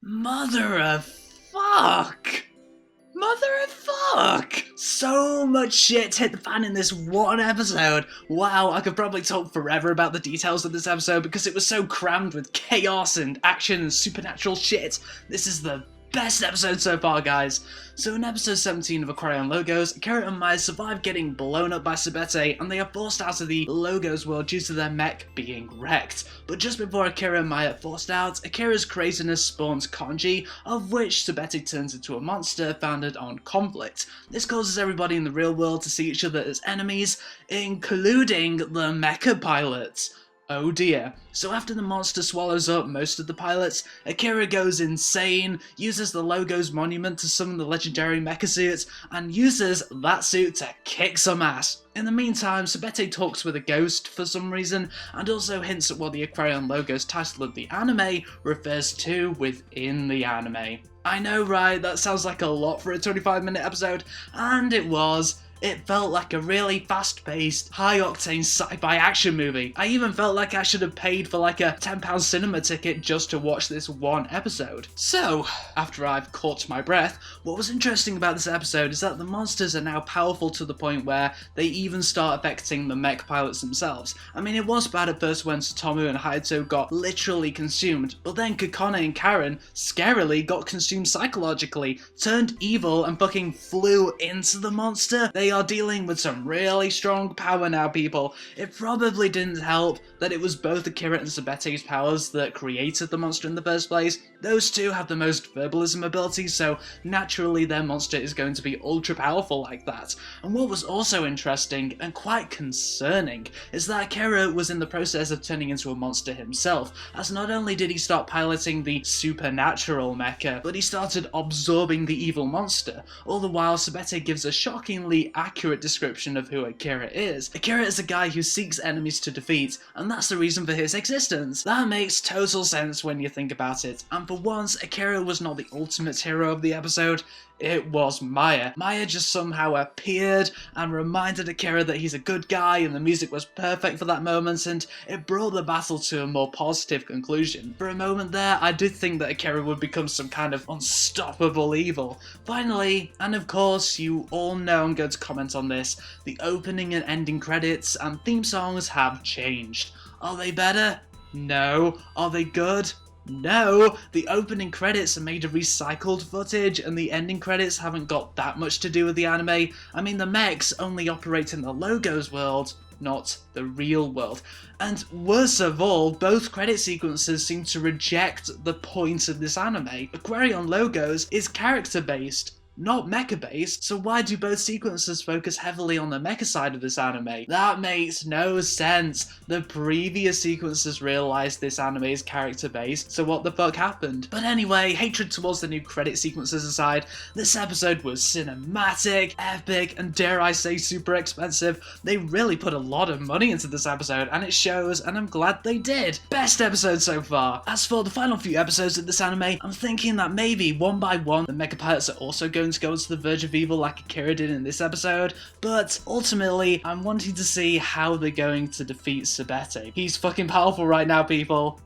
Mother of fuck! Mother of fuck! So much shit hit the fan in this one episode. Wow, I could probably talk forever about the details of this episode because it was so crammed with chaos and action and supernatural shit. This is the best episode so far, guys. So in episode 17 of Aquarion Logos, Akira and Maya survive getting blown up by CYBERPUNK and they are forced out of the Logos world due to their mech being wrecked. But just before Akira and Maya are forced out, Akira's craziness spawns kanji, of which CYBERPUNK turns into a monster founded on conflict. This causes everybody in the real world to see each other as enemies, including the mecha pilots. Oh dear. So after the monster swallows up most of the pilots, Akira goes insane, uses the Logo's monument to summon the legendary mecha suit, and uses that suit to kick some ass. In the meantime, CYBERPUNK talks with a ghost for some reason, and also hints at what the Aquarion Logos title of the anime refers to within the anime. I know, right? That sounds like a lot for a 25-minute episode, and it was. It felt like a really fast-paced, high-octane sci-fi action movie. I even felt like I should have paid for like a £10 cinema ticket just to watch this one episode. So, after I've caught my breath, what was interesting about this episode is that the monsters are now powerful to the point where they even start affecting the mech pilots themselves. I mean, it was bad at first when Satomu and Hayato got literally consumed, but then Kokone and Karen scarily got consumed psychologically, turned evil and fucking flew into the monster. They are dealing with some really strong power now, people. It probably didn't help that it was both Akira and CYBERPUNK's powers that created the monster in the first place. Those two have the most verbalism abilities, so naturally their monster is going to be ultra powerful like that. And what was also interesting and quite concerning is that Akira was in the process of turning into a monster himself, as not only did he start piloting the supernatural mecha, but he started absorbing the evil monster. All the while, CYBERPUNK gives a shockingly accurate description of who Akira is. Akira is a guy who seeks enemies to defeat, and that's the reason for his existence. That makes total sense when you think about it, and for once, Akira was not the ultimate hero of the episode. It was Maya. Maya just somehow appeared and reminded Akira that he's a good guy, and the music was perfect for that moment, and it brought the battle to a more positive conclusion. For a moment there, I did think that Akira would become some kind of unstoppable evil. Finally, and of course, you all know I'm going to comment on this, the opening and ending credits and theme songs have changed. Are they better? No. Are they good? No, the opening credits are made of recycled footage and the ending credits haven't got that much to do with the anime. I mean, the mechs only operate in the Logos world, not the real world. And worst of all, both credit sequences seem to reject the point of this anime. Aquarion Logos is character-based, not mecha-based, so why do both sequences focus heavily on the mecha side of this anime? That makes no sense. The previous sequences realized this anime is character-based, so what the fuck happened? But anyway, hatred towards the new credit sequences aside, this episode was cinematic, epic, and dare I say super expensive. They really put a lot of money into this episode, and it shows, and I'm glad they did. Best episode so far. As for the final few episodes of this anime, I'm thinking that maybe one by one, the mecha pilots are also going to go to the verge of evil like Akira did in this episode, but ultimately I'm wanting to see how they're going to defeat CYBERPUNK. He's fucking powerful right now, people.